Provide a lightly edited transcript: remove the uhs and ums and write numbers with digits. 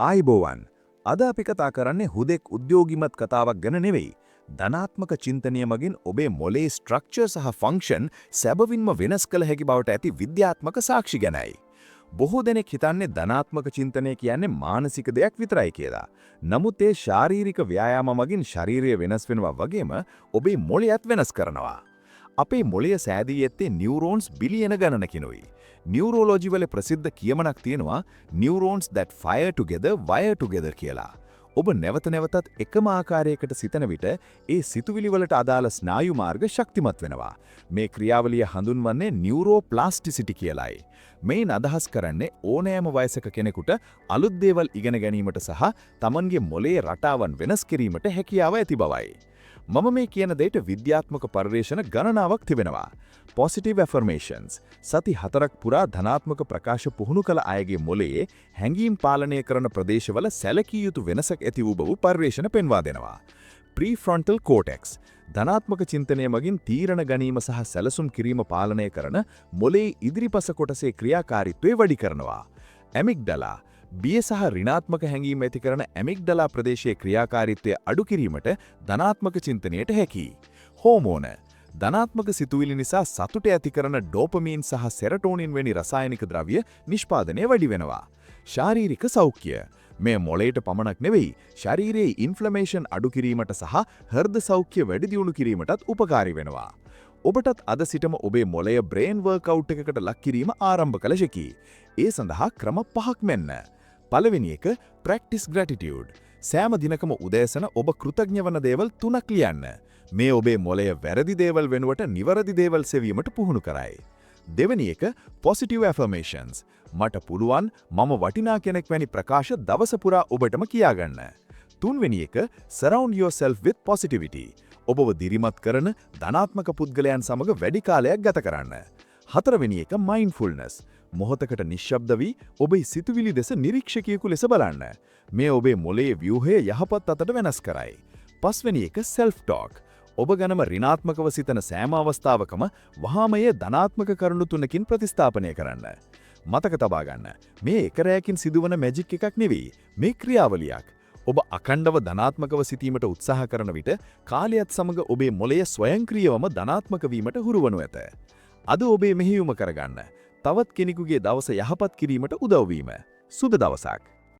ආයිබෝවන් අද අපි කතා කරන්නේ හුදෙක් උද්‍යෝගිමත් කතාවක් ගැන නෙවෙයි. ධනාත්මක චින්තනය මගින් ඔබේ මොලේ ස්ට්‍රක්චර් සහ ෆන්ක්ෂන් සැබවින්ම වෙනස් කළ හැකි බවට ඇති විද්‍යාත්මක සාක්ෂි ගැනයි. බොහෝ දෙනෙක් හිතන්නේ ධනාත්මක චින්තනය කියන්නේ මානසික දෙයක් විතරයි කියලා. නමුත් ඒ ශාරීරික ව්‍යායාම මගින් ශරීරය වෙනස් වෙනවා වගේම ඔබේ මොළයත් වෙනස් කරනවා. අපේ මොළය සෑදී ඇත්තේ නියුරෝන්ස් බිලියන ගණනකිනුයි. නියුරෝලොජි වල ප්‍රසිද්ධ කියමනක් තියෙනවා neurons that fire together wire together කියලා. ඔබ නැවත නැවතත් එකම ආකාරයකට සිතන විට ඒ සිතුවිලි වලට අදාළ ස්නායු මාර්ග ශක්තිමත් වෙනවා. මේ ක්‍රියාවලිය හඳුන්වන්නේ නියුරෝප්ලාස්ටිසිටි කියලායි. මේන් අදහස් කරන්නේ ඕනෑම වයසක කෙනෙකුට අලුත් දේවල් ඉගෙන ගැනීමට සහ Tamanගේ මොළයේ රටාවන් වෙනස් කිරීමට හැකියාව ඇති බවයි. මම මේ කියන දෙයට විද්‍යාත්මක පර්යේෂණ ගණනාවක් තිබෙනවා. Positive affirmations සති 4ක් පුරා ධනාත්මක ප්‍රකාශ පුහුණු කළ අයගේ මොළයේ හැඟීම් පාලනය කරන ප්‍රදේශවල සැලකිය යුතු වෙනසක් ඇති වූ බව පර්යේෂණ පෙන්වා දෙනවා. Prefrontal cortex ධනාත්මක චින්තනය මගින් තීරණ ගැනීම සහ සැලසුම් කිරීම පාලනය කරන මොළයේ ඉදිරිපස කොටසේ ක්‍රියාකාරීත්වය වැඩි කරනවා. Amygdala බිය සහ ඍණාත්මක හැඟීම් ඇති කරන ඇමිග්ඩලා ප්‍රදේශයේ ක්‍රියාකාරීත්වය අඩු කිරීමට ධනාත්මක චින්තනයට හැකියි. හෝමෝන ධනාත්මක සිතුවිලි නිසා සතුට ඇති කරන ඩෝපමීන් සහ සෙරටෝනින් වැනි රසායනික ද්‍රව්‍ය නිෂ්පාදනය වැඩි වෙනවා. ශාරීරික සෞඛ්‍ය මේ මොළයට පමණක් නෙවෙයි ශරීරයේ ඉන්ෆ්ලමේෂන් අඩු කිරීමට සහ හෘද සෞඛ්‍ය වැඩි දියුණු කිරීමටත් උපකාරී වෙනවා. ඔබටත් අද සිටම ඔබේ මොළය බ්‍රේන් වර්ක්අවුට් එකකට ලක් කිරීම ආරම්භ කළ හැකි. ඒ සඳහා ක්‍රම 5ක් මෙන්න. පළවෙනි එක ප්‍රැක්ටිස් ග්‍රැටිටියුඩ්. සෑම දිනකම උදෑසන ඔබ කෘතඥ වන දේවල් 3ක් ලියන්න. මේ ඔබේ මොළය වැරදි දේවල් වෙනුවට නිවැරදි දේවල් සෙවීමට පුහුණු කරයි. දෙවෙනි එක පොසිටිව් ඇෆර්මේෂන්ස්. මට පුළුවන් මම වටිනා කෙනෙක් වැනි ප්‍රකාශ දවස පුරා ඔබටම කියාගන්න. තුන්වෙනි එක surround yourself with positivity. ඔබව දිරිමත් කරන ධනාත්මක පුද්ගලයන් සමග වැඩි කාලයක් ගත කරන්න. හතරවෙනි එක mindfulness. මොහොතකට නිශ්ශබ්ද වී ඔබේ සිතුවිලි දෙස නිරීක්ෂකයෙකු ලෙස බලන්න. මේ ඔබේ මොළයේ ව්‍යුහය යහපත් අතට වෙනස් කරයි. පස්වෙනි එක self talk. ඔබ ගැනම ඍණාත්මකව සිතන සෑම අවස්ථාවකම වහාම එය ධනාත්මක කරුණු තුනකින් ප්‍රතිස්ථාපනය කරන්න. මතක තබා ගන්න. මේ එක රැයකින් සිදුවන මැජික් එකක් නෙවෙයි. මේ ක්‍රියාවලියක්. ඔබ අඛණ්ඩව ධනාත්මකව සිටීමට උත්සාහ කරන විට කාලයත් සමග ඔබේ මොළය ස්වයංක්‍රීයවම ධනාත්මක වීමට හුරුවනු ඇත. අද ඔබේ මෙහෙයුම කරගන්න. තවත් කෙනෙකුගේ දවස යහපත් කිරීමට උදව් වීම. සුබ දවසක්.